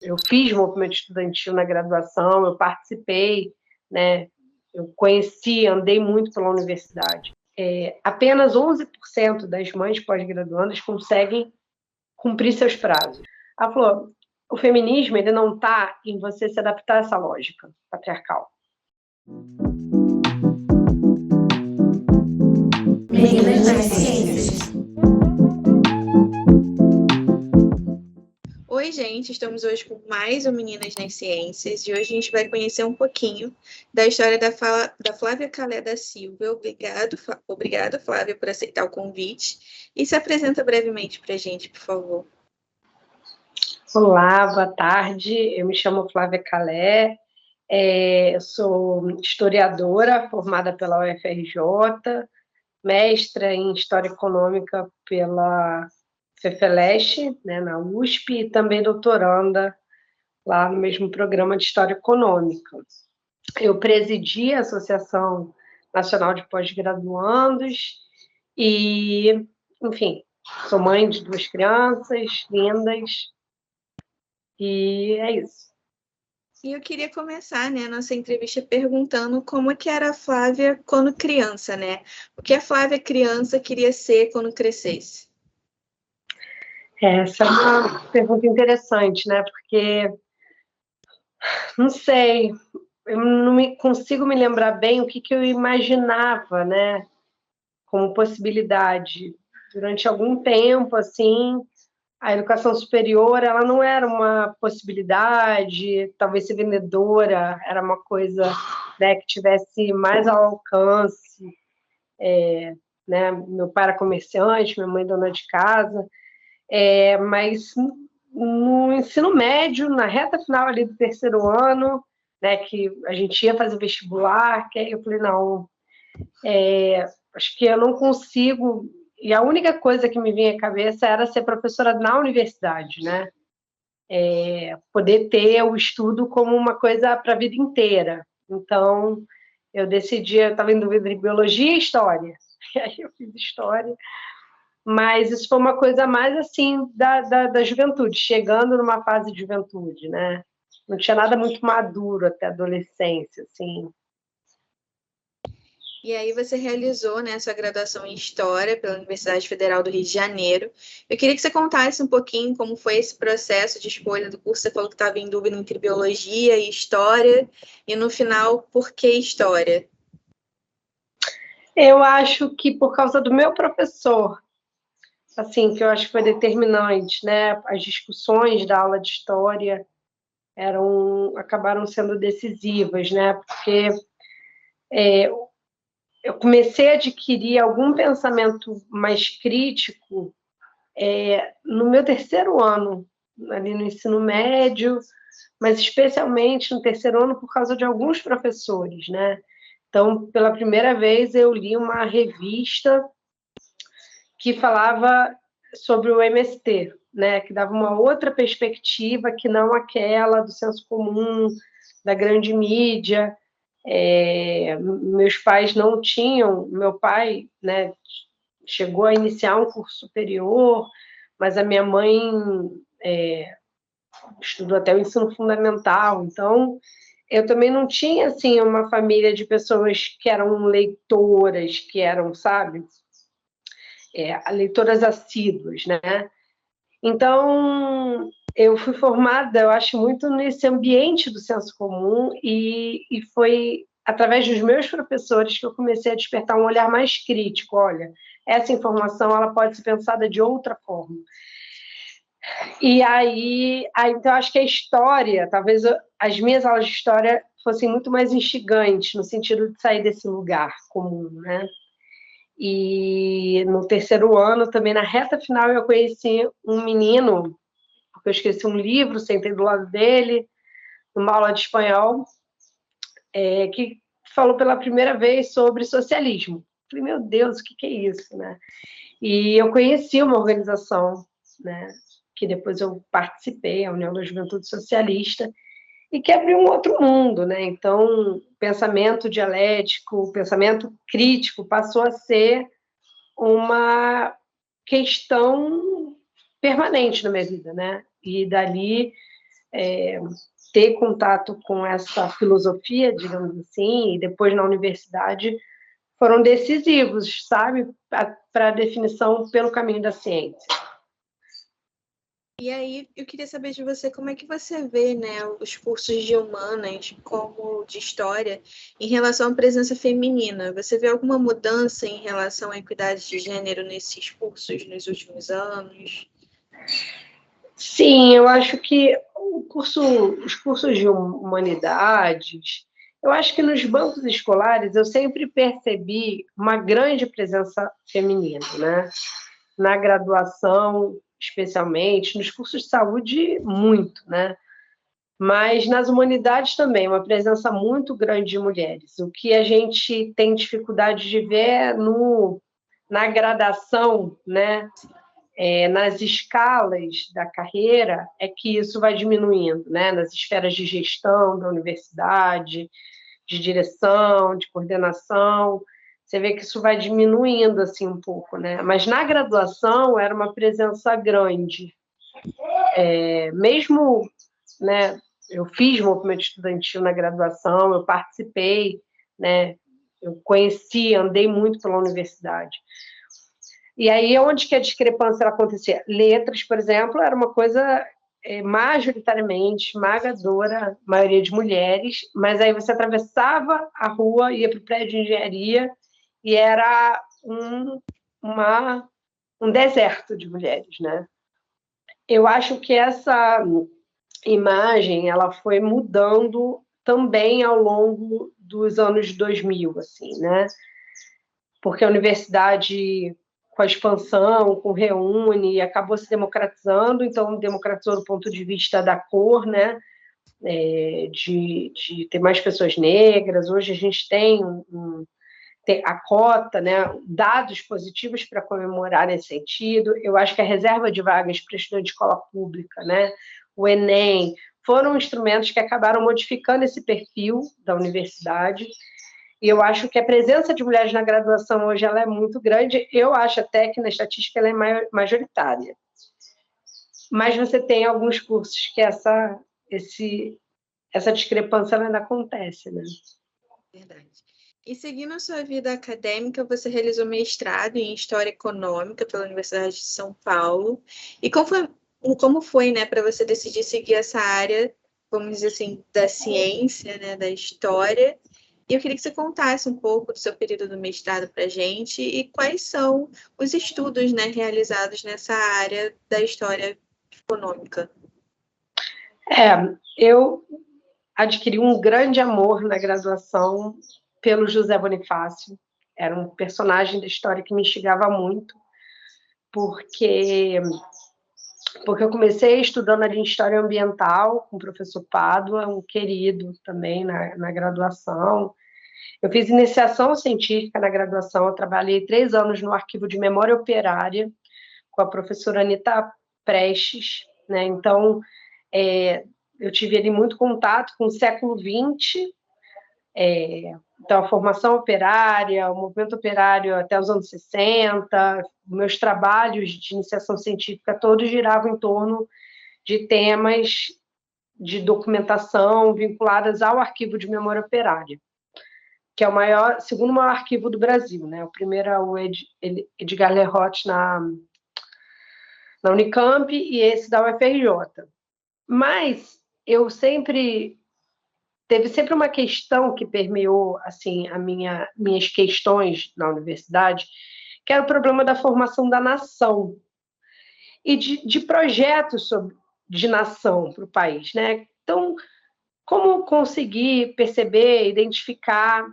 eu fiz movimento estudantil na graduação, eu participei, né? Eu conheci, andei muito pela universidade. Apenas 11% das mães pós-graduandas conseguem cumprir seus prazos. Ela falou, o feminismo ele não está em você se adaptar a essa lógica patriarcal. Meninas nas Ciências. Oi, gente, estamos hoje com mais um Meninas nas Ciências e hoje a gente vai conhecer um pouquinho da história da Flávia Calé da Silva. Obrigado, Flávia, por aceitar o convite e se apresenta brevemente para a gente, por favor. Olá, boa tarde, eu me chamo Flávia Calé, eu sou historiadora formada pela UFRJ, mestra em História Econômica pela FEFELESH, né, na USP, e também doutoranda lá no mesmo programa de História Econômica. Eu presidi a Associação Nacional de Pós-Graduandos e, enfim, sou mãe de 2 crianças lindas e é isso. E eu queria começar, né, a nossa entrevista perguntando como que era a Flávia quando criança, né? O que a Flávia criança queria ser quando crescesse? Essa é uma pergunta interessante, né? Porque, não sei, eu não consigo me lembrar bem o que eu imaginava, né? Como possibilidade. Durante algum tempo, assim, a educação superior, ela não era uma possibilidade, talvez ser vendedora era uma coisa, né, que tivesse mais ao alcance, né? Meu pai era comerciante, minha mãe dona de casa, mas no ensino médio, na reta final ali do 3º ano, né, que a gente ia fazer vestibular, que aí eu falei, não, acho que eu não consigo, e a única coisa que me vinha à cabeça era ser professora na universidade, né? Poder ter o estudo como uma coisa para a vida inteira. Então, eu decidi, eu estava em dúvida entre biologia e história, e aí eu fiz história, mas isso foi uma coisa mais assim da juventude, chegando numa fase de juventude, né? Não tinha nada muito maduro até a adolescência, assim. E aí você realizou, né, sua graduação em História pela Universidade Federal do Rio de Janeiro. Eu queria que você contasse um pouquinho como foi esse processo de escolha do curso. Você falou que estava em dúvida entre Biologia e História, e no final, por que História? Eu acho que por causa do meu professor, assim, que eu acho que foi determinante, né? As discussões da aula de História acabaram sendo decisivas, né? Porque eu comecei a adquirir algum pensamento mais crítico no meu 3º ano, ali no ensino médio, mas especialmente no 3º ano por causa de alguns professores, né? Então, pela primeira vez, eu li uma revista que falava sobre o MST, né? Que dava uma outra perspectiva que não aquela do senso comum, da grande mídia. Meus pais não tinham, meu pai, né, chegou a iniciar um curso superior, mas a minha mãe estudou até o ensino fundamental, então eu também não tinha assim uma família de pessoas que eram leitoras, que eram, sabe, leitoras assíduas, né? Então eu fui formada, eu acho, muito nesse ambiente do senso comum e foi através dos meus professores que eu comecei a despertar um olhar mais crítico. Olha, essa informação ela pode ser pensada de outra forma. E aí então acho que a história, talvez as minhas aulas de história fossem muito mais instigantes no sentido de sair desse lugar comum, né? E no 3º ano, também na reta final, eu conheci um menino, porque eu esqueci um livro, sentei do lado dele, numa aula de espanhol, que falou pela primeira vez sobre socialismo. Falei, meu Deus, o que é isso, né? E eu conheci uma organização, né, que depois eu participei, a União da Juventude Socialista, e que abriu um outro mundo, né? Então, o pensamento dialético, o pensamento crítico passou a ser uma questão permanente na minha vida, né? E dali ter contato com essa filosofia, digamos assim, e depois na universidade, foram decisivos, sabe, para a definição pelo caminho da ciência. E aí, eu queria saber de você como é que você vê, né, os cursos de humanas, como de história, em relação à presença feminina. Você vê alguma mudança em relação à equidade de gênero nesses cursos nos últimos anos? Sim, eu acho que os cursos de humanidades, eu acho que nos bancos escolares eu sempre percebi uma grande presença feminina, né? Na graduação, especialmente, nos cursos de saúde, muito, né? Mas nas humanidades também, uma presença muito grande de mulheres. O que a gente tem dificuldade de ver é na gradação, né? Nas escalas da carreira, é que isso vai diminuindo, né? Nas esferas de gestão da universidade, de direção, de coordenação, você vê que isso vai diminuindo assim um pouco, né? Mas na graduação era uma presença grande. Mesmo, né, eu fiz movimento estudantil na graduação, eu participei, né? Eu conheci, andei muito pela universidade. E aí, onde que a discrepância acontecia? Letras, por exemplo, era uma coisa majoritariamente esmagadora, maioria de mulheres, mas aí você atravessava a rua, ia para o prédio de engenharia e era um deserto de mulheres, né? Eu acho que essa imagem ela foi mudando também ao longo dos anos 2000, assim, né? Porque a universidade, com a expansão, com o Reúne, acabou se democratizando, então democratizou do ponto de vista da cor, né? De ter mais pessoas negras. Hoje a gente tem a cota, né? Dados positivos para comemorar nesse sentido. Eu acho que a reserva de vagas para estudante de escola pública, né? O Enem, foram instrumentos que acabaram modificando esse perfil da universidade. E eu acho que a presença de mulheres na graduação hoje ela é muito grande. Eu acho até que na estatística ela é majoritária. Mas você tem alguns cursos que essa discrepância ainda acontece, né? Verdade. E seguindo a sua vida acadêmica, você realizou mestrado em História Econômica pela Universidade de São Paulo. E como foi, né, para você decidir seguir essa área, vamos dizer assim, da ciência, né, da história? E eu queria que você contasse um pouco do seu período do mestrado para a gente e quais são os estudos, né, realizados nessa área da história econômica. Eu adquiri um grande amor na graduação pelo José Bonifácio. Era um personagem da história que me instigava muito, porque eu comecei estudando ali em História Ambiental com o professor Pádua, um querido também na graduação. Eu fiz iniciação científica na graduação, eu trabalhei 3 anos no Arquivo de Memória Operária com a professora Anita Prestes, né? Então, eu tive ali muito contato com o século XX, então, a formação operária, o movimento operário até os anos 60, meus trabalhos de iniciação científica todos giravam em torno de temas de documentação vinculadas ao Arquivo de Memória Operária, que é o segundo maior arquivo do Brasil, né? O primeiro é o Edgar Lerroth na Unicamp e esse da UFRJ. Mas teve sempre uma questão que permeou assim minhas questões na universidade, que era o problema da formação da nação e de projetos de nação para o país, né? Então, como conseguir perceber, identificar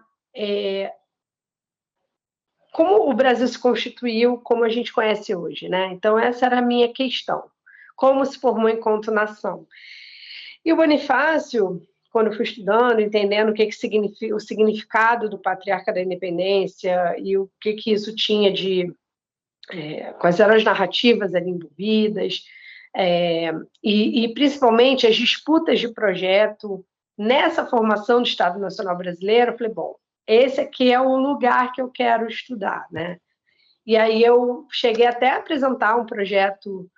como o Brasil se constituiu como a gente conhece hoje, né? Então, essa era a minha questão. Como se formou enquanto nação? E o Bonifácio, quando eu fui estudando, entendendo o que significa o significado do Patriarca da Independência e o que isso tinha quais eram as narrativas ali envolvidas, e principalmente as disputas de projeto nessa formação do Estado Nacional Brasileiro, eu falei, bom, esse aqui é o lugar que eu quero estudar, né? E aí eu cheguei até a apresentar um projeto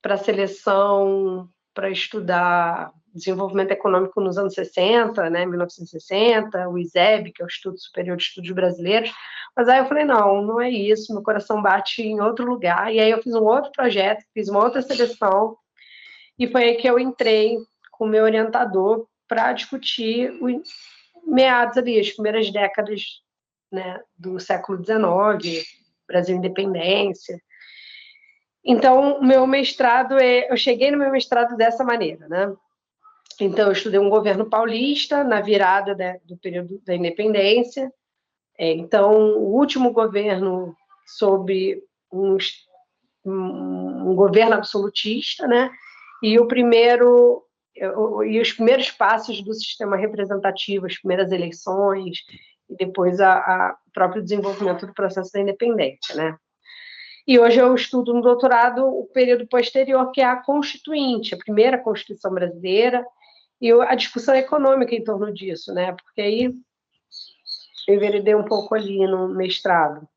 para seleção para estudar desenvolvimento econômico nos anos 60, né, 1960, o ISEB, que é o Instituto Superior de Estudos Brasileiros, mas aí eu falei, não é isso, meu coração bate em outro lugar, e aí eu fiz um outro projeto, fiz uma outra seleção, e foi aí que eu entrei com o meu orientador para discutir meados ali, as primeiras décadas, né, do século XIX, Brasil Independência. Então, meu mestrado, eu cheguei no meu mestrado dessa maneira, né? Então, eu estudei um governo paulista na virada do período da independência. Então, o último governo sob um governo absolutista, né? E os primeiros passos do sistema representativo, as primeiras eleições e depois o próprio desenvolvimento do processo da independência, né? E hoje eu estudo no doutorado o período posterior, que é a Constituinte, a primeira Constituição brasileira, e a discussão econômica em torno disso, né? Porque aí eu enveredei um pouco ali no mestrado,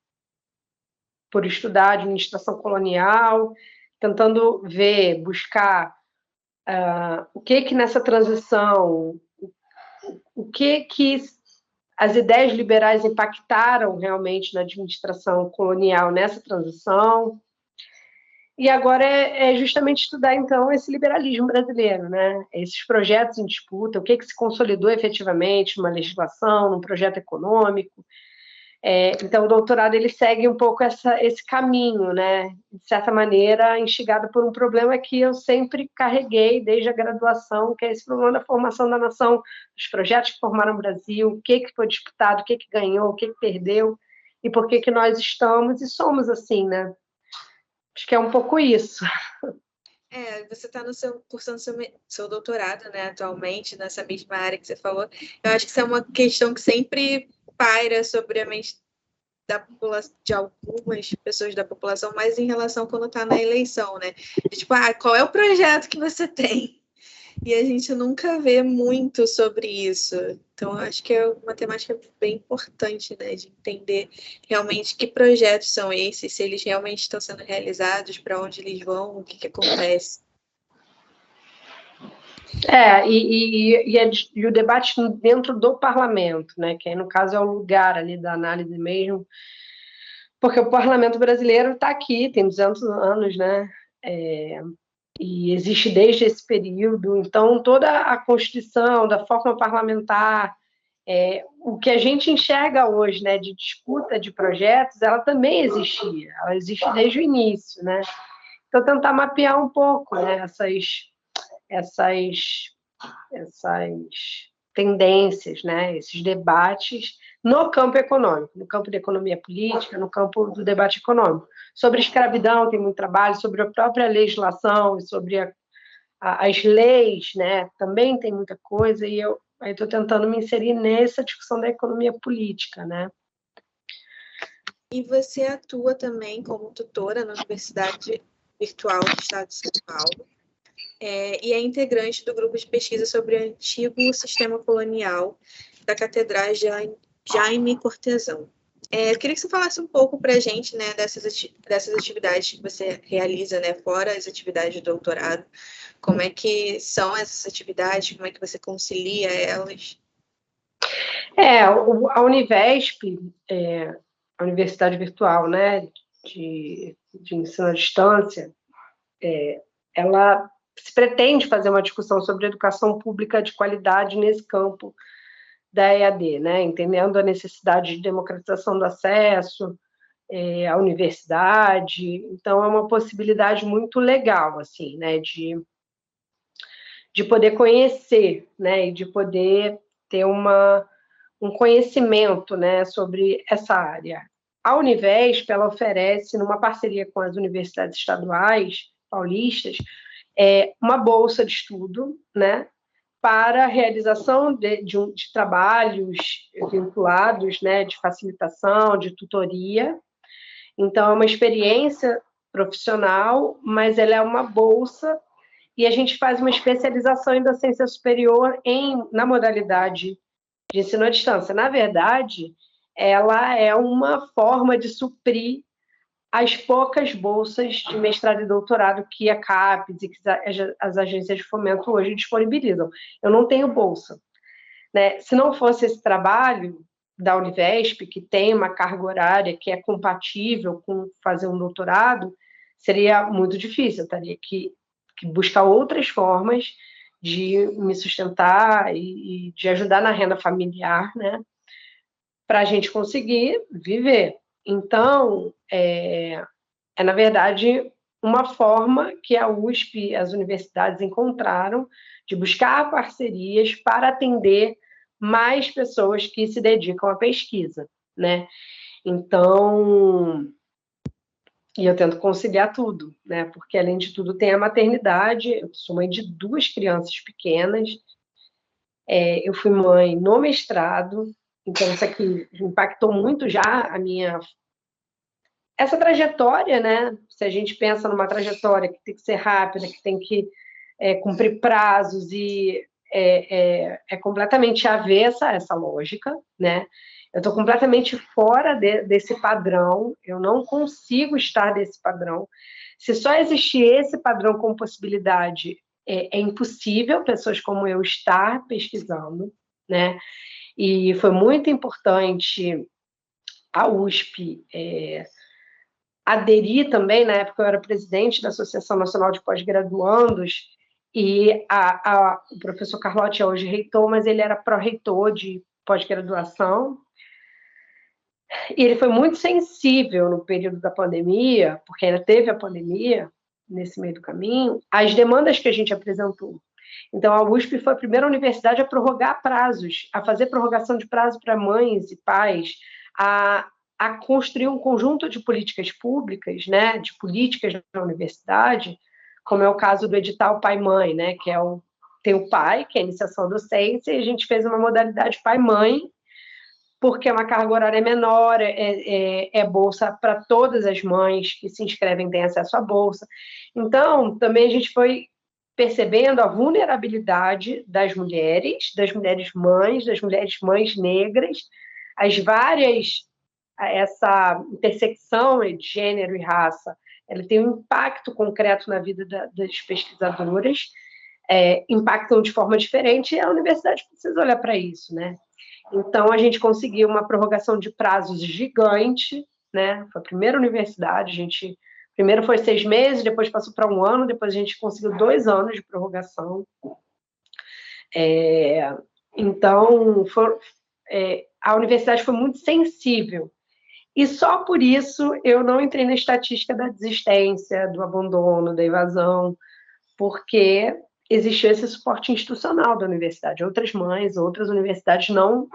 por estudar administração colonial, tentando ver, buscar o que nessa transição, o que as ideias liberais impactaram realmente na administração colonial nessa transição. E agora é justamente estudar, então, esse liberalismo brasileiro, né? Esses projetos em disputa, o que se consolidou efetivamente numa legislação, num projeto econômico. Então, o doutorado ele segue um pouco esse caminho, né? De certa maneira, instigado por um problema que eu sempre carreguei desde a graduação, que é esse problema da formação da nação, dos projetos que formaram o Brasil, o que foi disputado, o que ganhou, o que perdeu, e por que nós estamos e somos assim, né? Acho que é um pouco isso. Você está cursando seu doutorado, né, atualmente, nessa mesma área que você falou. Eu acho que isso é uma questão que sempre paira sobre a mente de algumas pessoas da população, mas em relação quando está na eleição, né? Tipo, qual é o projeto que você tem? E a gente nunca vê muito sobre isso. Então, eu acho que é uma temática bem importante, né? De entender realmente que projetos são esses, se eles realmente estão sendo realizados, para onde eles vão, o que acontece. E o debate dentro do parlamento, né? Que aí, no caso, é o lugar ali da análise mesmo, porque o parlamento brasileiro está aqui, tem 200 anos, né? E existe desde esse período, então toda a constituição, da forma parlamentar, o que a gente enxerga hoje, né, de disputa de projetos, ela também existia, ela existe desde o início, né? Então tentar mapear um pouco, né, essas tendências, né, esses debates no campo econômico, no campo da economia política, no campo do debate econômico. Sobre escravidão tem muito trabalho, sobre a própria legislação e sobre as leis, né, também tem muita coisa, e eu estou tentando me inserir nessa discussão da economia política, né. E você atua também como tutora na Universidade Virtual do Estado de São Paulo, e é integrante do grupo de pesquisa sobre o antigo sistema colonial da Catedral Jaime Cortesão. Eu queria que você falasse um pouco para a gente, né, dessas atividades que você realiza, né, fora as atividades de doutorado. Como é que são essas atividades, como é que você concilia elas? A Univesp, a Universidade Virtual, né, de ensino à distância, ela se pretende fazer uma discussão sobre educação pública de qualidade nesse campo da EAD, né? Entendendo a necessidade de democratização do acesso à universidade. Então, é uma possibilidade muito legal, assim, né? De poder conhecer, né? E de poder ter um conhecimento, né? Sobre essa área. A Univesp, ela oferece, numa parceria com as universidades estaduais paulistas, uma bolsa de estudo, né, para a realização de trabalhos vinculados, né, de facilitação, de tutoria. Então, é uma experiência profissional, mas ela é uma bolsa, e a gente faz uma especialização em docência superior na modalidade de ensino à distância. Na verdade, ela é uma forma de suprir as poucas bolsas de mestrado e doutorado que a CAPES e que as agências de fomento hoje disponibilizam. Eu não tenho bolsa, né? Se não fosse esse trabalho da Univesp, que tem uma carga horária que é compatível com fazer um doutorado, seria muito difícil. Eu teria que buscar outras formas de me sustentar e de ajudar na renda familiar, né? Para a gente conseguir viver. Então, na verdade, uma forma que a USP, as universidades encontraram de buscar parcerias para atender mais pessoas que se dedicam à pesquisa, né? Então, e eu tento conciliar tudo, né? Porque, além de tudo, tem a maternidade. Eu sou mãe de 2 crianças pequenas. Eu fui mãe no mestrado, então isso aqui impactou muito já essa trajetória, né? Se a gente pensa numa trajetória que tem que ser rápida, que tem que cumprir prazos e é completamente avessa a essa lógica, né? Eu estou completamente fora desse padrão, eu não consigo estar desse padrão. Se só existir esse padrão como possibilidade, é impossível pessoas como eu estar pesquisando, né? E foi muito importante a USP aderir também, na época eu era presidente da Associação Nacional de Pós-Graduandos, e o professor Carlotti é hoje reitor, mas ele era pró-reitor de pós-graduação, e ele foi muito sensível no período da pandemia, porque ainda teve a pandemia nesse meio do caminho, às demandas que a gente apresentou. Então, a USP foi a primeira universidade a prorrogar prazos, a fazer prorrogação de prazo para mães e pais, a construir um conjunto de políticas públicas, né, de políticas na universidade, como é o caso do edital Pai-Mãe, né, que tem o pai, que é a iniciação à docência, e a gente fez uma modalidade pai-mãe, porque é uma carga horária menor, é bolsa para todas as mães que se inscrevem, têm acesso à bolsa. Então, também a gente foi percebendo a vulnerabilidade das mulheres mães, das mulheres mães negras, essa intersecção de gênero e raça, ela tem um impacto concreto na vida das pesquisadoras, impactam de forma diferente, e a universidade precisa olhar para isso, né? Então, a gente conseguiu uma prorrogação de prazos gigante, né? Foi a primeira universidade, primeiro foi 6 meses, depois passou para 1 ano, depois a gente conseguiu 2 anos de prorrogação. Então, a universidade foi muito sensível. E só por isso eu não entrei na estatística da desistência, do abandono, da evasão, porque existiu esse suporte institucional da universidade. Outras mães, outras universidades não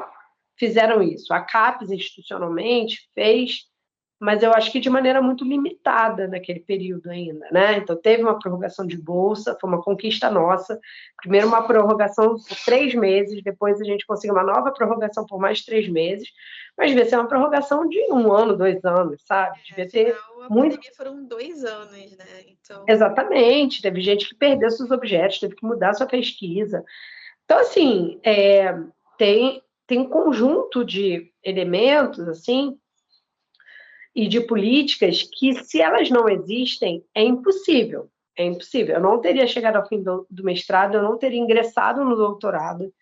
fizeram isso. A CAPES, institucionalmente, fez, mas eu acho que de maneira muito limitada naquele período ainda, né? Então, teve uma prorrogação de bolsa, foi uma conquista nossa. Primeiro, uma prorrogação por 3 meses, depois a gente conseguiu uma nova prorrogação por mais 3 meses, mas devia ser uma prorrogação de 1 ano, 2 anos, sabe? Devia ter a muito... pandemia foram 2 anos, né? Então... Exatamente, teve gente que perdeu seus objetos, teve que mudar sua pesquisa. Então, assim, tem um conjunto de elementos, assim, e de políticas que, se elas não existem, é impossível. É impossível. Eu não teria chegado ao fim do mestrado, eu não teria ingressado no doutorado,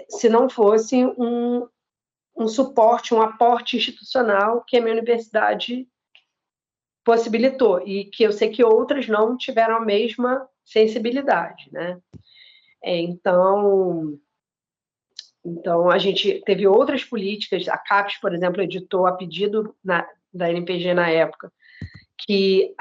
se não fosse um suporte, um aporte institucional que a minha universidade possibilitou, e que eu sei que outras não tiveram a mesma sensibilidade, né? Então, a gente teve outras políticas, a CAPES, por exemplo, editou a pedido da NPG na época, que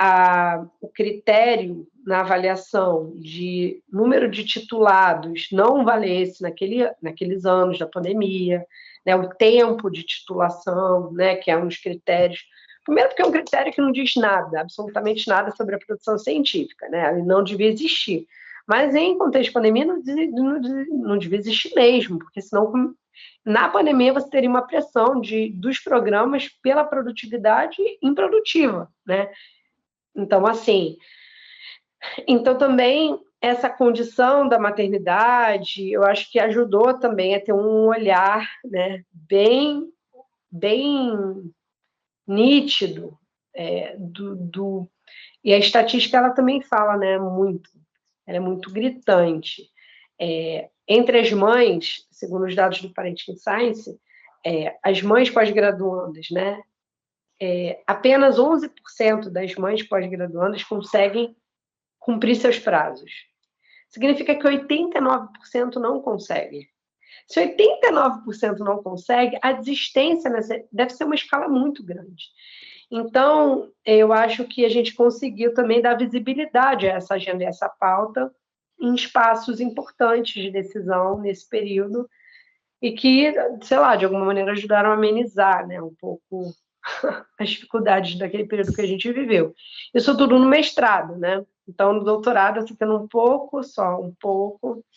o critério na avaliação de número de titulados não valesse naqueles anos da pandemia, né, o tempo de titulação, né, que é um dos critérios. Primeiro, porque é um critério que não diz nada, absolutamente nada sobre a produção científica, né, ele não devia existir. Mas em contexto de pandemia não devia existir mesmo, porque senão na pandemia você teria uma pressão dos programas pela produtividade improdutiva, né? Então, assim, também essa condição da maternidade, eu acho que ajudou também a ter um olhar, né, bem nítido E a estatística, ela também fala, né, muito, ela é muito gritante. Entre as mães, segundo os dados do Parenting Science, as mães pós-graduandas, né, apenas 11% das mães pós-graduandas conseguem cumprir seus prazos. Significa que 89% não conseguem. Se 89% não consegue, a desistência deve ser uma escala muito grande. Então, eu acho que a gente conseguiu também dar visibilidade a essa agenda e essa pauta em espaços importantes de decisão nesse período e que, sei lá, de alguma maneira ajudaram a amenizar, né, um pouco as dificuldades daquele período que a gente viveu. Isso tudo no mestrado, né? Então, no doutorado, eu estou tendo um pouco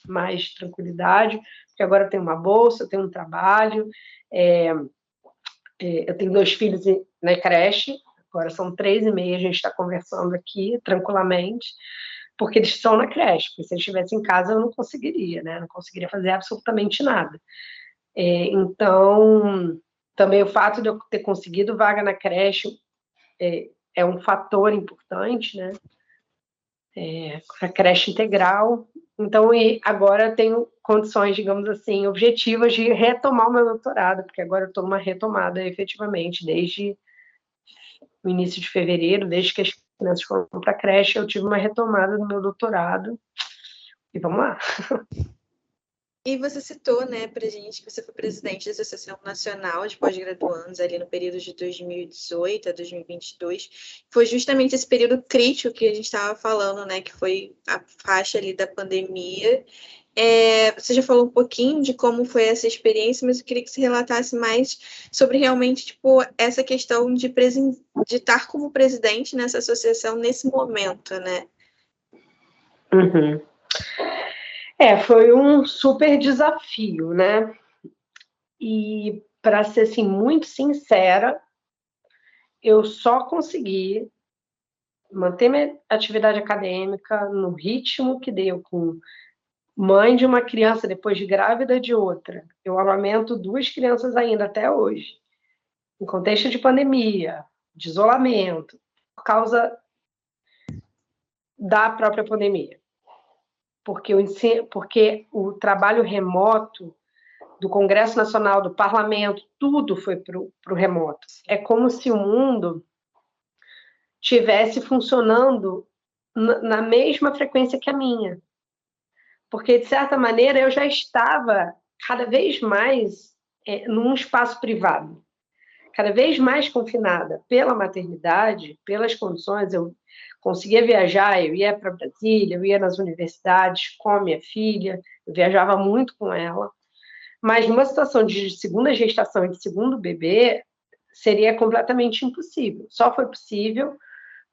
mais tranquilidade, porque agora eu tenho uma bolsa, eu tenho um trabalho, eu tenho 2 filhos na creche, agora são 3h30, a gente está conversando aqui tranquilamente, porque eles estão na creche, porque se eles estivessem em casa eu não conseguiria, né? Não conseguiria fazer absolutamente nada. Então, também o fato de eu ter conseguido vaga na creche é um fator importante, né? A creche integral. Então, agora eu tenho condições, digamos assim, objetivas de retomar o meu doutorado, porque agora eu estou numa retomada, efetivamente, desde o início de fevereiro, desde que as crianças foram para a creche, eu tive uma retomada do meu doutorado. E vamos lá. E você citou, né, pra gente que você foi presidente da Associação Nacional de Pós-Graduandos ali no período de 2018 a 2022. Foi justamente esse período crítico que a gente estava falando, né, que foi a faixa ali da pandemia. Você já falou um pouquinho de como foi essa experiência, mas eu queria que você relatasse mais sobre realmente, tipo, essa questão de estar como presidente nessa associação nesse momento, né? Uhum. Foi um super desafio, né? E, para ser assim, muito sincera, eu só consegui manter minha atividade acadêmica no ritmo que deu, com mãe de uma criança depois de grávida de outra. Eu amamento 2 crianças ainda até hoje, em contexto de pandemia, de isolamento, por causa da própria pandemia. Porque o trabalho remoto do Congresso Nacional, do Parlamento, tudo foi para o remoto. É como se o mundo tivesse funcionando na mesma frequência que a minha. Porque, de certa maneira, eu já estava cada vez mais num espaço privado, cada vez mais confinada pela maternidade, pelas condições. Eu conseguia viajar, eu ia para Brasília, eu ia nas universidades com a minha filha, eu viajava muito com ela, mas numa situação de segunda gestação e de segundo bebê, seria completamente impossível. Só foi possível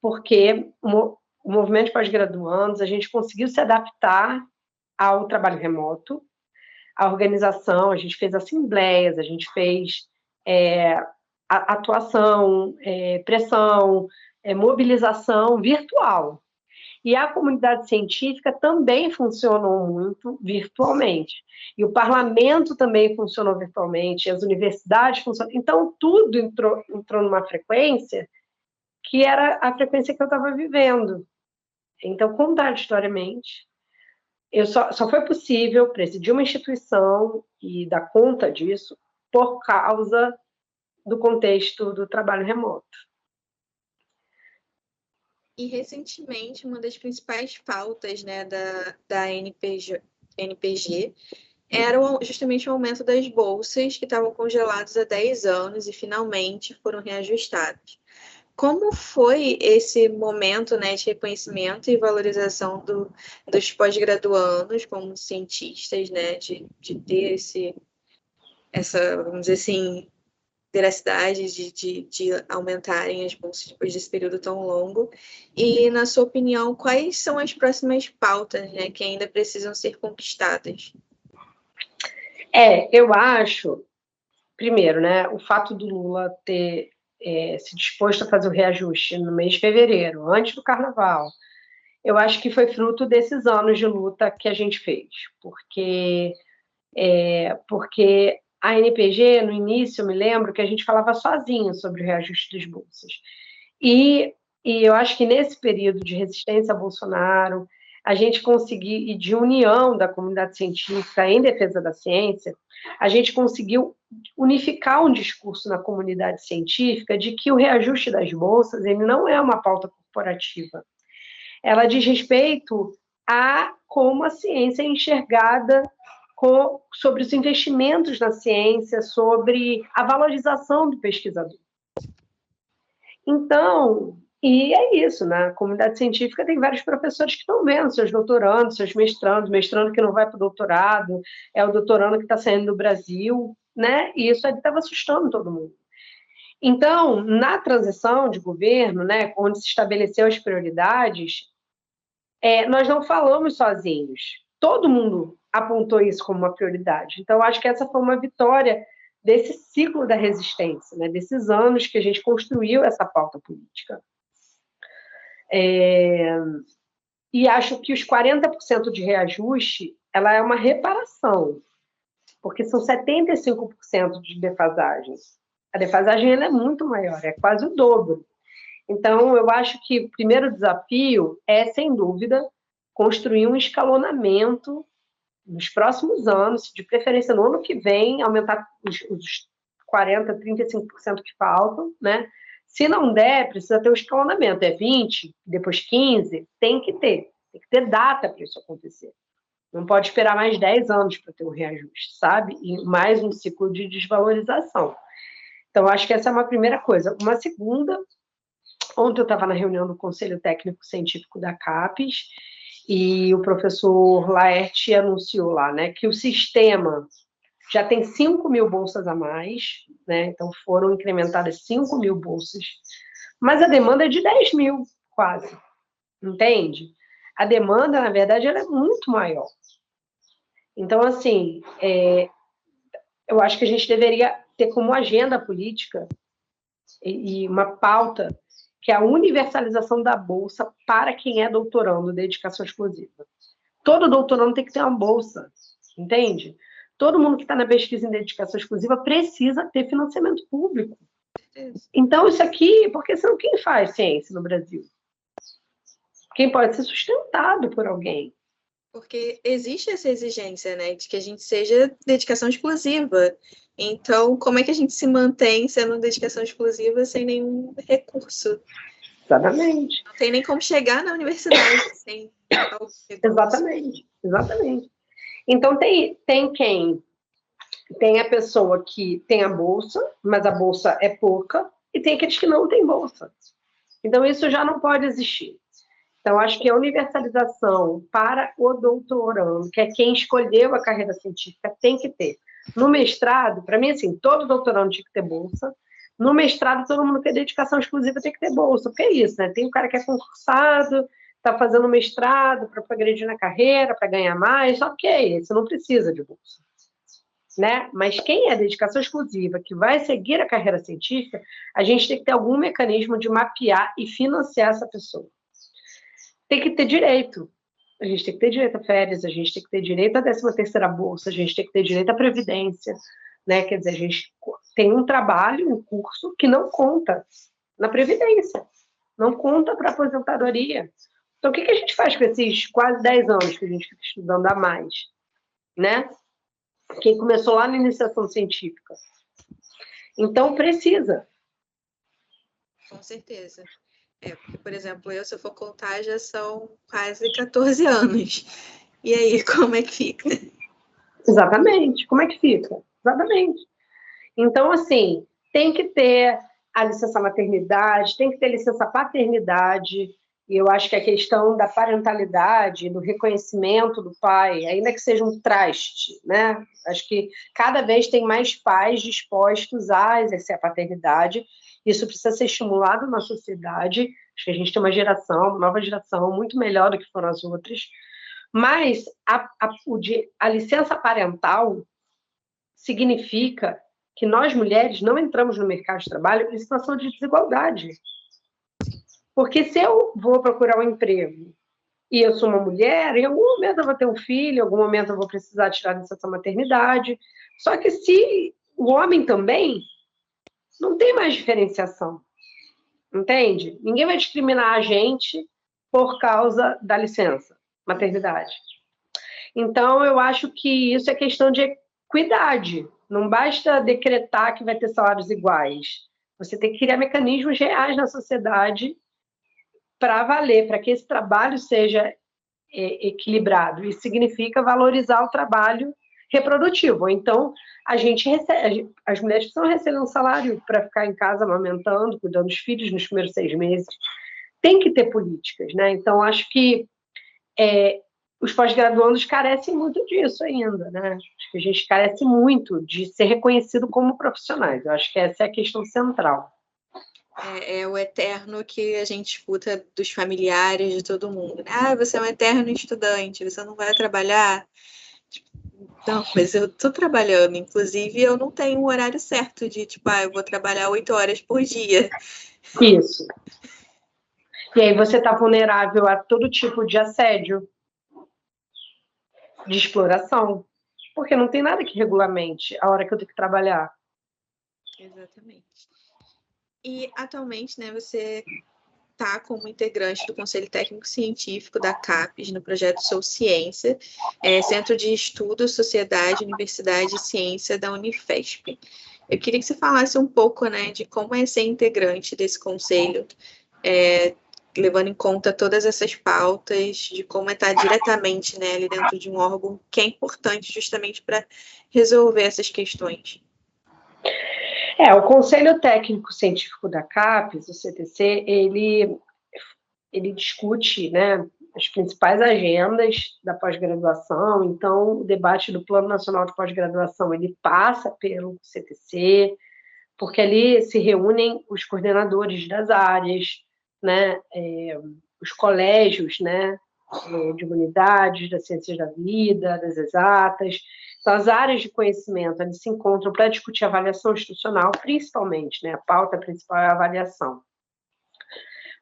porque o movimento de pós-graduandos, a gente conseguiu se adaptar ao trabalho remoto, à organização, a gente fez assembleias, a gente fez atuação, pressão, mobilização virtual. E a comunidade científica também funcionou muito virtualmente. E o parlamento também funcionou virtualmente, as universidades funcionam. Então, tudo entrou numa frequência que era a frequência que eu estava vivendo. Então, contraditoriamente, só foi possível presidir uma instituição e dar conta disso por causa do contexto do trabalho remoto. E, recentemente, uma das principais pautas, né, da NPG era justamente o aumento das bolsas, que estavam congeladas há 10 anos e finalmente foram reajustadas. Como foi esse momento, né, de reconhecimento e valorização dos pós-graduandos como cientistas, né, de ter essa, vamos dizer assim, veracidade de aumentarem as bolsas depois desse período tão longo? E, na sua opinião, quais são as próximas pautas, né, que ainda precisam ser conquistadas? Eu acho, primeiro, né, o fato do Lula ter se disposto a fazer o reajuste no mês de fevereiro, antes do Carnaval, eu acho que foi fruto desses anos de luta que a gente fez, porque a NPG, no início, eu me lembro que a gente falava sozinho sobre o reajuste das bolsas. E eu acho que nesse período de resistência a Bolsonaro, a gente conseguiu, e de união da comunidade científica em defesa da ciência, a gente conseguiu unificar um discurso na comunidade científica de que o reajuste das bolsas ele não é uma pauta corporativa. Ela diz respeito a como a ciência é enxergada sobre os investimentos na ciência, sobre a valorização do pesquisador. Então, e é isso, na comunidade científica tem vários professores que estão vendo seus doutorandos, seus mestrandos, mestrando que não vai para o doutorado, é o doutorando que está saindo do Brasil, né? E isso estava assustando todo mundo. Então, na transição de governo, né, onde se estabeleceu as prioridades, nós não falamos sozinhos. Todo mundo apontou isso como uma prioridade. Então, acho que essa foi uma vitória desse ciclo da resistência, né, desses anos que a gente construiu essa pauta política. E acho que os 40% de reajuste, ela é uma reparação, porque são 75% de defasagem. A defasagem ela é muito maior, é quase o dobro. Então, eu acho que o primeiro desafio é, sem dúvida, construir um escalonamento nos próximos anos, de preferência no ano que vem, aumentar os 40%, 35% que faltam, né? Se não der, precisa ter um escalonamento. É 20%, depois 15%, tem que ter data para isso acontecer. Não pode esperar mais 10 anos para ter um reajuste, sabe? E mais um ciclo de desvalorização. Então, acho que essa é uma primeira coisa. Uma segunda, ontem eu estava na reunião do Conselho Técnico Científico da CAPES e o professor Laerte anunciou lá, né, que o sistema já tem 5.000 bolsas a mais, né? Então foram incrementadas 5.000 bolsas, mas a demanda é de 10.000, quase, entende? A demanda, na verdade, ela é muito maior. Então, assim, eu acho que a gente deveria ter como agenda política e uma pauta que é a universalização da bolsa para quem é doutorando, dedicação exclusiva. Todo doutorando tem que ter uma bolsa, entende? Todo mundo que está na pesquisa em dedicação exclusiva precisa ter financiamento público. Então, isso aqui, porque senão quem faz ciência no Brasil? Quem pode ser sustentado por alguém. Porque existe essa exigência, né, de que a gente seja dedicação exclusiva. Então, como é que a gente se mantém sendo dedicação exclusiva sem nenhum recurso? Exatamente. Não tem nem como chegar na universidade sem algum recurso. Exatamente. Então, tem quem? Tem a pessoa que tem a bolsa, mas a bolsa é pouca, e tem aqueles que não têm bolsa. Então, isso já não pode existir. Então, acho que a universalização para o doutorando, que é quem escolheu a carreira científica, tem que ter. No mestrado, para mim, assim, todo doutorando tinha que ter bolsa. No mestrado, todo mundo que tem dedicação exclusiva tem que ter bolsa, porque é isso, né? Tem um cara que é concursado, está fazendo mestrado para progredir na carreira, para ganhar mais, ok, você não precisa de bolsa. Né? Mas quem é dedicação exclusiva, que vai seguir a carreira científica, a gente tem que ter algum mecanismo de mapear e financiar essa pessoa. Tem que ter direito. A gente tem que ter direito a férias, a gente tem que ter direito à 13ª bolsa, a gente tem que ter direito à previdência, né? Quer dizer, a gente tem um trabalho, um curso que não conta na previdência, não conta para aposentadoria. Então, o que a gente faz com esses quase 10 anos que a gente fica estudando a mais, né? Quem começou lá na iniciação científica. Então, precisa. Com certeza. Porque, por exemplo, se eu for contar, já são quase 14 anos. E aí, como é que fica? Exatamente. Como é que fica? Exatamente. Então, assim, tem que ter a licença maternidade, tem que ter licença paternidade, e eu acho que a questão da parentalidade, do reconhecimento do pai, ainda que seja um traste, né? Acho que cada vez tem mais pais dispostos a exercer a paternidade. Isso precisa ser estimulado na sociedade. Acho que a gente tem uma geração, uma nova geração, muito melhor do que foram as outras. Mas a licença parental significa que nós, mulheres, não entramos no mercado de trabalho em situação de desigualdade. Porque se eu vou procurar um emprego e eu sou uma mulher, em algum momento eu vou ter um filho, em algum momento eu vou precisar tirar licença maternidade. Só que se o homem também, não tem mais diferenciação. entende? Ninguém vai discriminar a gente por causa da licença maternidade. Então, eu acho que isso é questão de equidade. Não basta decretar que vai ter salários iguais. Você tem que criar mecanismos reais na sociedade para valer, para que esse trabalho seja equilibrado. Isso significa valorizar o trabalho reprodutivo. Então, a gente recebe, as mulheres precisam receber um salário para ficar em casa amamentando, cuidando dos filhos nos primeiros 6 meses. Tem que ter políticas, né? Então, acho que os pós-graduandos carecem muito disso ainda, né? Acho que a gente carece muito de ser reconhecido como profissionais. Eu acho que essa é a questão central. É o eterno que a gente escuta dos familiares de todo mundo. Ah, você é um eterno estudante, você não vai trabalhar? Não, mas eu tô trabalhando. Inclusive, eu não tenho um horário certo de, tipo, eu vou trabalhar 8 horas por dia. Isso. E aí você está vulnerável a todo tipo de assédio, de exploração, porque não tem nada que regulamente a hora que eu tenho que trabalhar. Exatamente. E atualmente, né, você está como integrante do Conselho Técnico Científico da CAPES, no projeto Sou Ciência, Centro de Estudo, Sociedade, Universidade e Ciência da Unifesp. Eu queria que você falasse um pouco, né, de como é ser integrante desse conselho, levando em conta todas essas pautas, de como é estar diretamente, né, ali dentro de um órgão que é importante justamente para resolver essas questões. O Conselho Técnico Científico da CAPES, o CTC, ele discute, né, as principais agendas da pós-graduação. Então, o debate do Plano Nacional de Pós-Graduação, ele passa pelo CTC, porque ali se reúnem os coordenadores das áreas, né, os colégios, né, de humanidades, das ciências da vida, das exatas. Então, as áreas de conhecimento eles se encontram para discutir avaliação institucional, principalmente, né, a pauta principal é a avaliação.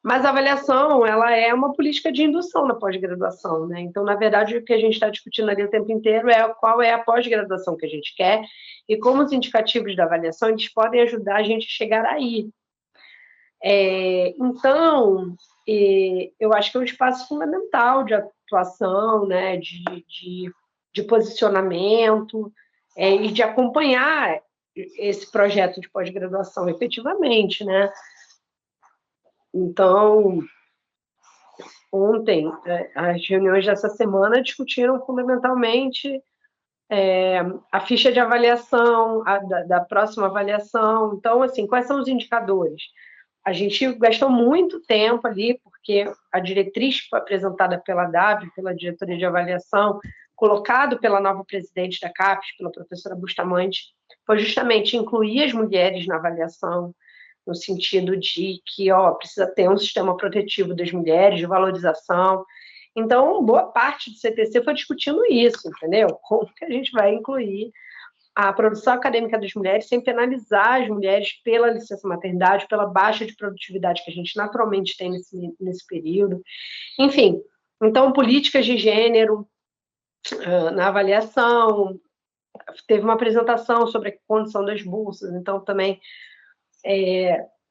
Mas a avaliação, ela é uma política de indução na pós-graduação, né? Então, na verdade, o que a gente está discutindo ali o tempo inteiro é qual é a pós-graduação que a gente quer e como os indicativos da avaliação eles podem ajudar a gente a chegar aí. Então, eu acho que é um espaço fundamental de atuação, né? de posicionamento e de acompanhar esse projeto de pós-graduação efetivamente, né? Então, ontem, as reuniões dessa semana discutiram fundamentalmente a ficha de avaliação, da próxima avaliação. Então, assim, quais são os indicadores? A gente gastou muito tempo ali, porque a diretriz foi apresentada pela DAV, pela diretoria de avaliação, colocado pela nova presidente da CAPES, pela professora Bustamante, foi justamente incluir as mulheres na avaliação, no sentido de que precisa ter um sistema protetivo das mulheres, de valorização. Então, boa parte do CTC foi discutindo isso, entendeu? Como que a gente vai incluir a produção acadêmica das mulheres sem penalizar as mulheres pela licença maternidade, pela baixa de produtividade que a gente naturalmente tem nesse período. Enfim, então, políticas de gênero na avaliação, teve uma apresentação sobre a condição das bolsas, então também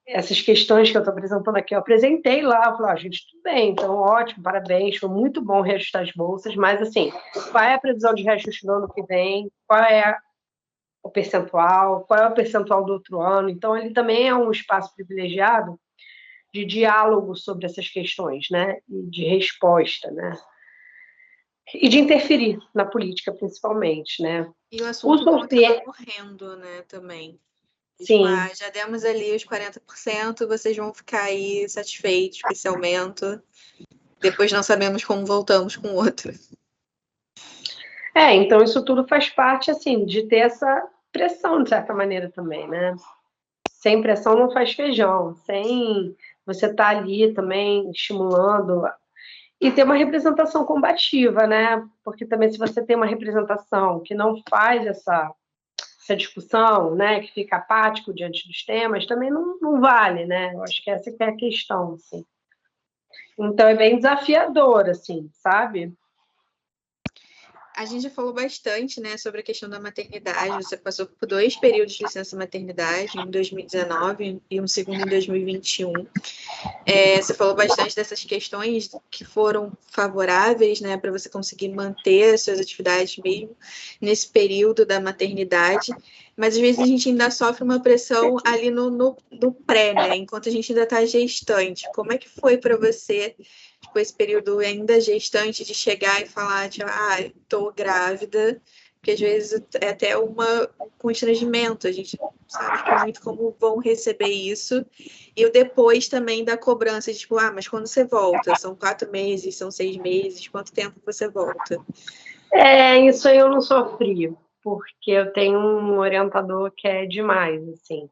essas questões que eu estou apresentando aqui, eu apresentei lá, falei, gente, tudo bem, então ótimo, parabéns, foi muito bom reajustar as bolsas, mas assim, qual é a previsão de reajuste no ano que vem, qual é o percentual, qual é o percentual do outro ano? Então, ele também é um espaço privilegiado de diálogo sobre essas questões, né, e de resposta, né, e de interferir na política, principalmente, né. E o assunto não acaba morrendo, né, também. Sim. Tipo, já demos ali os 40%, vocês vão ficar aí satisfeitos com esse aumento. Depois não sabemos como voltamos com o outro. Então isso tudo faz parte, assim, de ter essa pressão, de certa maneira, também, né. Sem pressão não faz feijão, sem você estar ali também estimulando e ter uma representação combativa, né, porque também se você tem uma representação que não faz essa discussão, né, que fica apático diante dos temas, também não vale, né, eu acho que essa que é a questão, assim. Então é bem desafiador, assim, sabe? A gente já falou bastante, né, sobre a questão da maternidade. Você passou por 2 períodos de licença maternidade, um em 2019 e um segundo em 2021. Você falou bastante dessas questões que foram favoráveis, né, para você conseguir manter as suas atividades mesmo nesse período da maternidade. Mas às vezes a gente ainda sofre uma pressão ali no pré, né, enquanto a gente ainda está gestante. Como é que foi para você, tipo, esse período ainda gestante, de chegar e falar, tipo, estou grávida? Porque às vezes é até um constrangimento, a gente não sabe muito como vão receber isso. E o depois também da cobrança, de tipo, mas quando você volta? São 4 meses, são 6 meses, quanto tempo você volta? Isso aí eu não sofri, porque eu tenho um orientador que é demais, assim.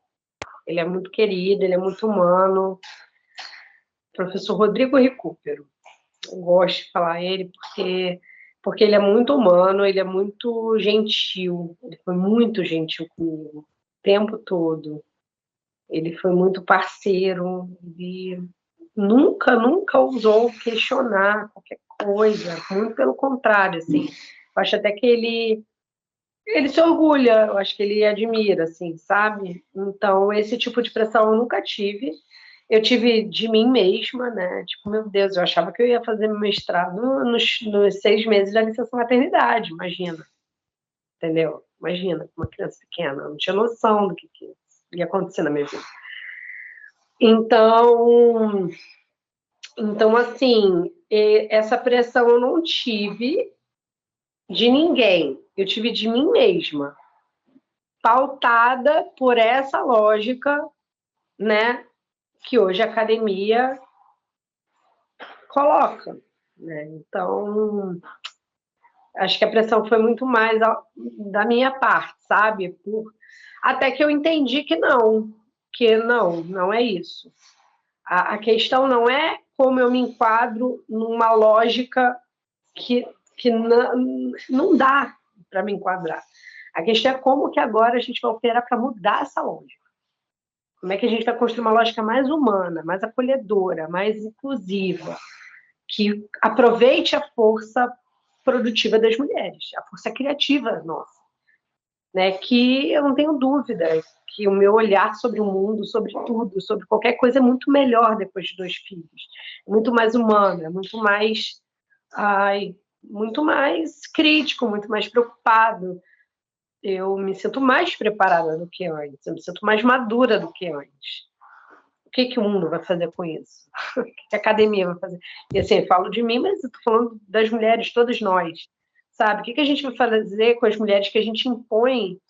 Ele é muito querido, ele é muito humano. Professor Rodrigo Recupero. Eu gosto de falar ele porque ele é muito humano, ele é muito gentil. Ele foi muito gentil comigo o tempo todo. Ele foi muito parceiro. Ele nunca ousou questionar qualquer coisa. Muito pelo contrário, assim. Eu acho até que ele se orgulha, eu acho que ele admira, assim, sabe? Então, esse tipo de pressão eu nunca tive. Eu tive de mim mesma, né? Tipo, meu Deus, eu achava que eu ia fazer meu mestrado nos 6 meses da licença maternidade, imagina. Entendeu? Imagina, uma criança pequena, eu não tinha noção do que ia acontecer na minha vida. Então assim, essa pressão eu não tive de ninguém, eu tive de mim mesma, pautada por essa lógica, né, que hoje a academia coloca, né? Então, acho que a pressão foi muito mais da minha parte, sabe? Até que eu entendi que não é isso. A questão não é como eu me enquadro numa lógica que não dá para me enquadrar. A questão é como que agora a gente vai operar para mudar essa lógica. Como é que a gente vai construir uma lógica mais humana, mais acolhedora, mais inclusiva, que aproveite a força produtiva das mulheres, a força criativa nossa, né? Que eu não tenho dúvida que o meu olhar sobre o mundo, sobre tudo, sobre qualquer coisa é muito melhor depois de 2 filhos, muito mais humano, é muito mais crítico, muito mais preocupado. Eu me sinto mais preparada do que antes, eu me sinto mais madura do que antes. O que o mundo vai fazer com isso? O que a academia vai fazer? E assim, eu falo de mim, mas eu estou falando das mulheres, todas nós. Sabe? O que a gente vai fazer com as mulheres que a gente impõe?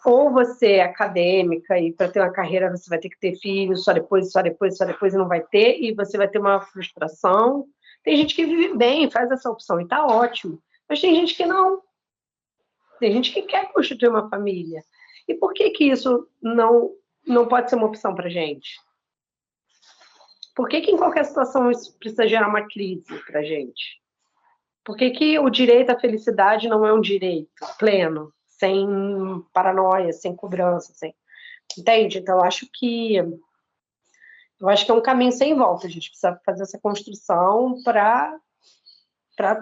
Ou você é acadêmica e para ter uma carreira você vai ter que ter filhos, só depois e não vai ter, e você vai ter uma frustração. Tem gente que vive bem, faz essa opção e está ótimo. Mas tem gente que não. Tem gente que quer constituir uma família. E por que isso não pode ser uma opção para a gente? Por que em qualquer situação isso precisa gerar uma crise para a gente? Por que o direito à felicidade não é um direito pleno, sem paranoia, sem cobrança, entende? Então, eu acho que é um caminho sem volta. A gente precisa fazer essa construção para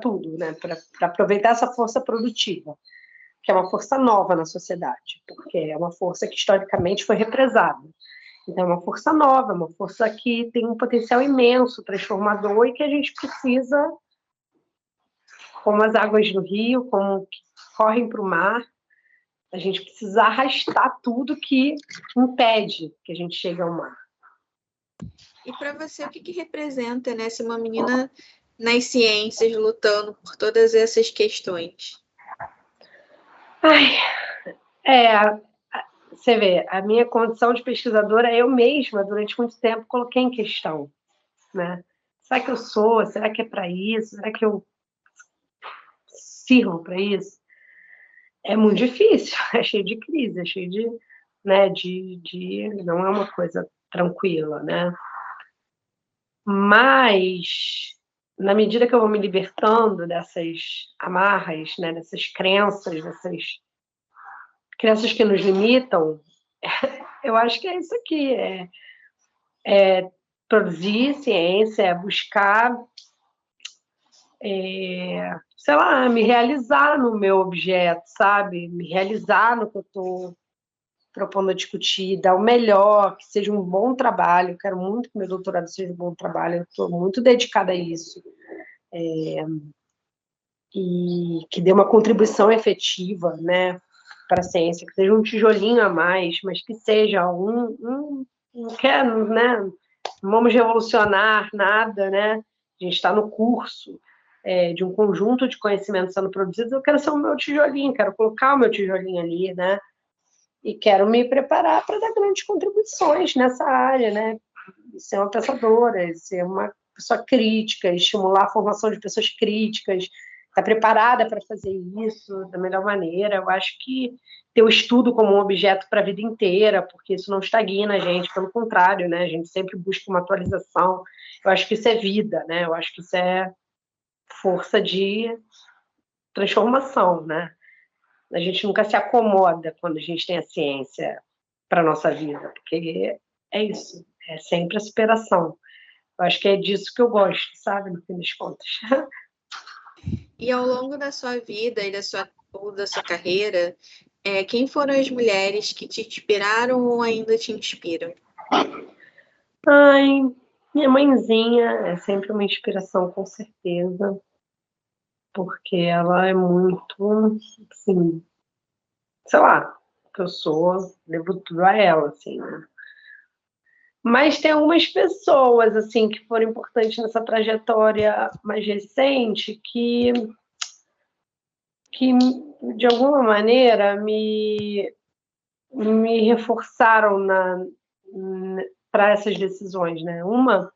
tudo, né? Para aproveitar essa força produtiva, que é uma força nova na sociedade, porque é uma força que historicamente foi represada. Então, é uma força nova, uma força que tem um potencial imenso, transformador, e que a gente precisa, como as águas do rio, como que correm para o mar, a gente precisa arrastar tudo que impede que a gente chegue ao mar. E para você, o que representa, né, ser uma menina nas ciências, lutando por todas essas questões? Você vê, a minha condição de pesquisadora, eu mesma, durante muito tempo, coloquei em questão, né? Será que eu sou? Será que é para isso? Será que eu sirvo para isso? É muito difícil, é cheio de crise, é cheio de, né, não é uma coisa tranquila, né? Mas, na medida que eu vou me libertando dessas amarras, né, dessas crenças que nos limitam, eu acho que é isso aqui, é produzir ciência, é buscar sei lá, me realizar no meu objeto, sabe? Me realizar no que eu estou propondo a discutir, dar o melhor, que seja um bom trabalho. Eu quero muito que meu doutorado seja um bom trabalho, eu estou muito dedicada a isso. E que dê uma contribuição efetiva, né, para a ciência, que seja um tijolinho a mais, mas que seja não quer, né, não vamos revolucionar nada, né, a gente está no curso de um conjunto de conhecimentos sendo produzidos, eu quero ser o meu tijolinho, quero colocar o meu tijolinho ali, né, e quero me preparar para dar grandes contribuições nessa área, né, ser uma pensadora, ser uma pessoa crítica, estimular a formação de pessoas críticas, estar preparada para fazer isso da melhor maneira. Eu acho que ter o estudo como um objeto para a vida inteira, porque isso não estagna a gente, pelo contrário, né? A gente sempre busca uma atualização. Eu acho que isso é vida, né? Eu acho que isso é força de transformação, né? A gente nunca se acomoda quando a gente tem a ciência para a nossa vida, porque é isso, é sempre a superação. Eu acho que é disso que eu gosto, sabe, no fim das contas. E ao longo da sua vida e ou da sua carreira, quem foram as mulheres que te inspiraram ou ainda te inspiram? Ai, minha mãezinha é sempre uma inspiração, com certeza, porque ela é muito, assim, sei lá, que eu sou, devo tudo a ela, assim, né? Mas tem algumas pessoas, assim, que foram importantes nessa trajetória mais recente, que de alguma maneira me reforçaram para essas decisões, né? Uma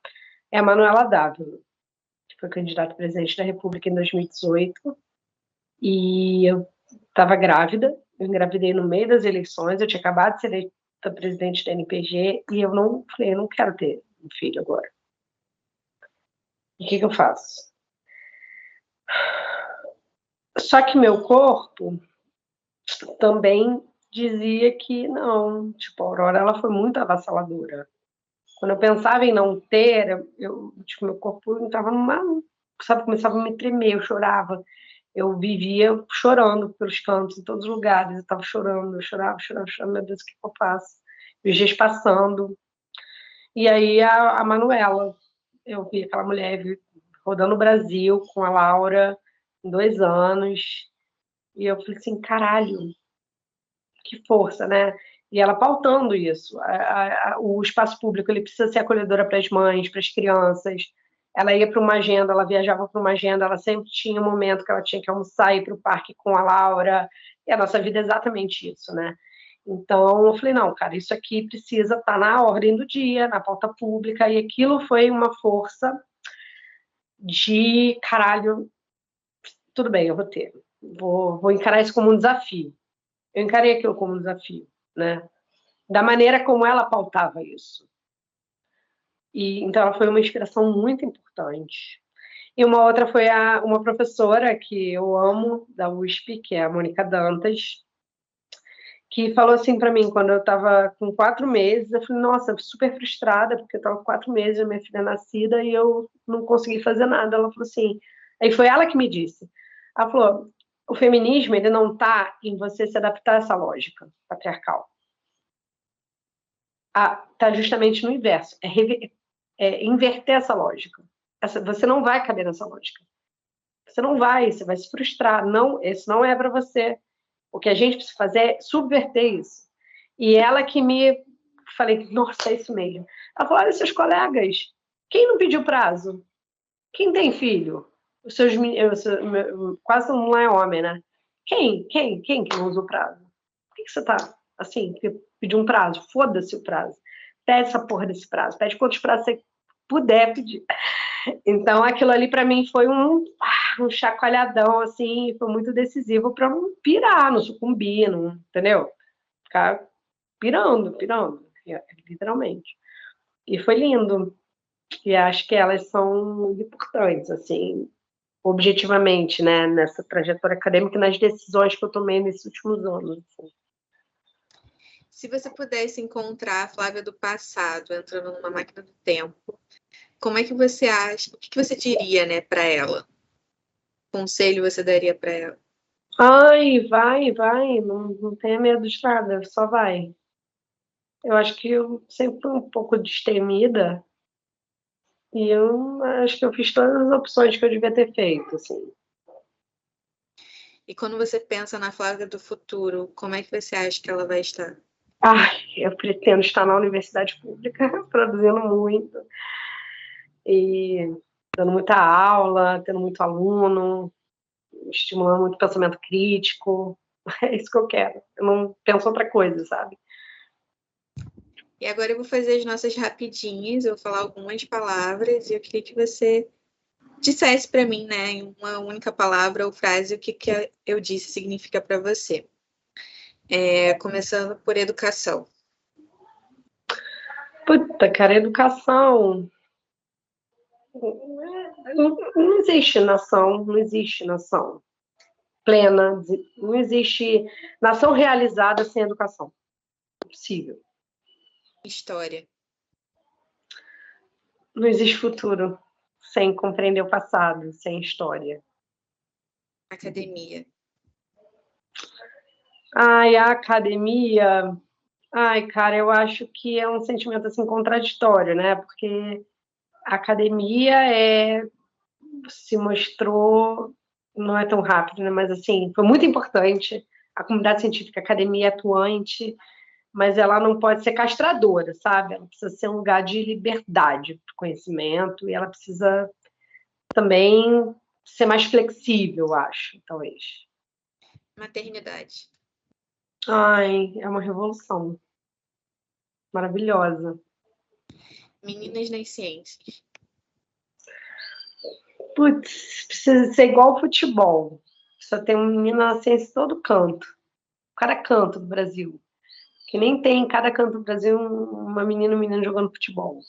é a Manuela Dávila, que foi candidata a presidente da República em 2018, e eu estava grávida, eu engravidei no meio das eleições, eu tinha acabado de ser eleita presidente da NPG, e eu não quero ter um filho agora. E o que eu faço? Só que meu corpo também dizia que não, tipo, a Aurora ela foi muito avassaladora. Quando eu pensava em não ter, tipo, meu corpo estava numa, sabe, começava a me tremer, eu chorava. Eu vivia chorando pelos cantos, em todos os lugares. Eu estava chorando, eu chorava, meu Deus, o que eu faço? Os dias passando. E aí a Manuela, eu vi aquela mulher rodando o Brasil com a Laura em 2 anos. E eu falei assim, caralho, que força, né? E ela pautando isso. O espaço público ele precisa ser acolhedora para as mães, para as crianças. Ela ia para uma agenda, ela viajava para uma agenda, ela sempre tinha um momento que ela tinha que almoçar e ir para o parque com a Laura. E a nossa vida é exatamente isso, né? Então, eu falei, não, cara, isso aqui precisa estar na ordem do dia, na pauta pública, e aquilo foi uma força de, caralho, tudo bem, eu vou ter. Vou encarar isso como um desafio. Eu encarei aquilo como um desafio, né? Da maneira como ela pautava isso. E então ela foi uma inspiração muito importante. E uma outra foi uma professora que eu amo da USP, que é a Mônica Dantas, que falou assim para mim quando eu estava com 4 meses. Eu falei, nossa, super frustrada porque eu estava com 4 meses, a minha filha nascida e eu não consegui fazer nada. Ela falou assim, aí foi ela que me disse. Ela falou, o feminismo ele não está em você se adaptar a essa lógica patriarcal. Está justamente no inverso, inverter essa lógica. Você não vai caber nessa lógica. Você vai se frustrar. Não, esse não é para você. O que a gente precisa fazer é subverter isso. E ela que me falei, nossa, é isso mesmo. Ela falou, olha, seus colegas, quem não pediu prazo? Quem tem filho? Os seus quase todo mundo lá é homem, né? Quem que não usou prazo? Por que você tá assim, pediu um prazo? Foda-se o prazo. Pede essa porra desse prazo. Pede quantos prazos você puder pedir. Então, aquilo ali para mim foi um chacoalhadão, assim, foi muito decisivo para não pirar, não sucumbir, não, entendeu? Ficar pirando, literalmente. E foi lindo. E acho que elas são importantes, assim, objetivamente, né, nessa trajetória acadêmica e nas decisões que eu tomei nesses últimos anos. Assim. Se você pudesse encontrar a Flávia do passado entrando numa máquina do tempo, como é que você acha? O que você diria, né, para ela? conselho você daria para ela? Ai, vai, não tenha medo de nada, só vai. Eu acho que eu sempre fui um pouco destemida e eu acho que eu fiz todas as opções que eu devia ter feito, assim. E quando você pensa na Flávia do futuro, como é que você acha que ela vai estar? Ai, eu pretendo estar na universidade pública, produzindo muito e dando muita aula, tendo muito aluno, estimulando muito pensamento crítico. É isso que eu quero. Eu não penso outra coisa, sabe? E agora eu vou fazer as nossas rapidinhas, eu vou falar algumas palavras e eu queria que você dissesse para mim, né, em uma única palavra ou frase, o que eu disse significa para você. Começando por educação. Puta, cara, educação. Não existe nação, não existe nação plena, não existe nação realizada sem educação. Impossível. História. Não existe futuro sem compreender o passado, sem história. Academia. Ai, a academia. Ai, cara, eu acho que é um sentimento assim contraditório, né? Porque a academia se mostrou, não é tão rápido, né? Mas assim, foi muito importante. A comunidade científica, a academia é atuante, mas ela não pode ser castradora, sabe? Ela precisa ser um lugar de liberdade para o conhecimento e ela precisa também ser mais flexível, eu acho, talvez. Maternidade. Ai, é uma revolução maravilhosa. Meninas nas ciências. Putz, precisa ser igual futebol. Precisa ter um menino na ciência em todo canto. Cada canto do Brasil. Que nem tem em cada canto do Brasil uma menina e um menino jogando futebol.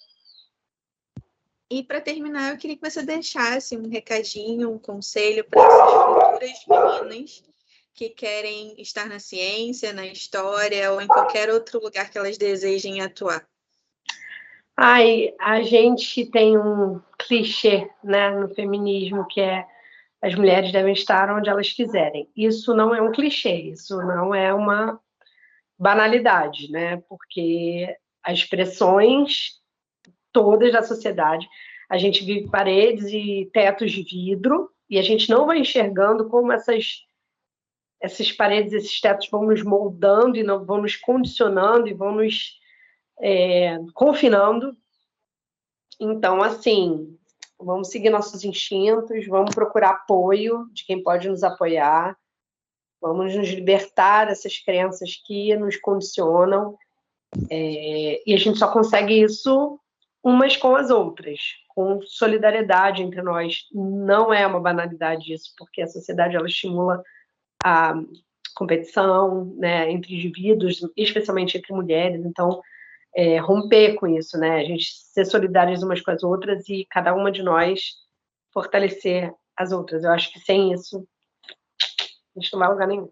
E para terminar, eu queria que você deixasse um recadinho, um conselho para essas futuras meninas que querem estar na ciência, na história ou em qualquer outro lugar que elas desejem atuar. Ai, a gente tem um clichê, né, no feminismo que é as mulheres devem estar onde elas quiserem. Isso não é um clichê, isso não é uma banalidade, né? Porque as expressões todas da sociedade, a gente vive paredes e tetos de vidro e a gente não vai enxergando como essas paredes, esses tetos vão nos moldando e não, vão nos condicionando e vão nos confinando. Então, assim, vamos seguir nossos instintos, vamos procurar apoio de quem pode nos apoiar, vamos nos libertar dessas crenças que nos condicionam, e a gente só consegue isso umas com as outras, com solidariedade entre nós. Não é uma banalidade isso, porque a sociedade ela estimula a competição, né, entre indivíduos, especialmente entre mulheres, então romper com isso, né? A gente ser solidárias umas com as outras e cada uma de nós fortalecer as outras. Eu acho que sem isso a gente não vai a lugar nenhum.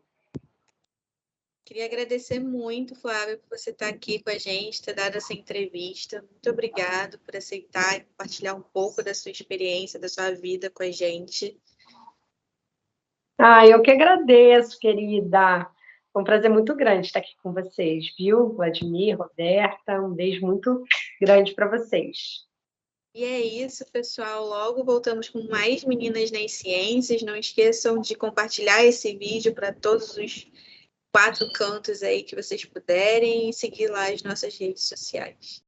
Queria agradecer muito, Flávia, por você estar aqui com a gente, ter dado essa entrevista. Muito obrigada por aceitar e compartilhar um pouco da sua experiência, da sua vida com a gente. Eu que agradeço, querida. Foi um prazer muito grande estar aqui com vocês, viu? Vladimir, Roberta, um beijo muito grande para vocês. E é isso, pessoal. Logo voltamos com mais Meninas nas Ciências. Não esqueçam de compartilhar esse vídeo para todos os 4 cantos aí que vocês puderem e seguir lá as nossas redes sociais.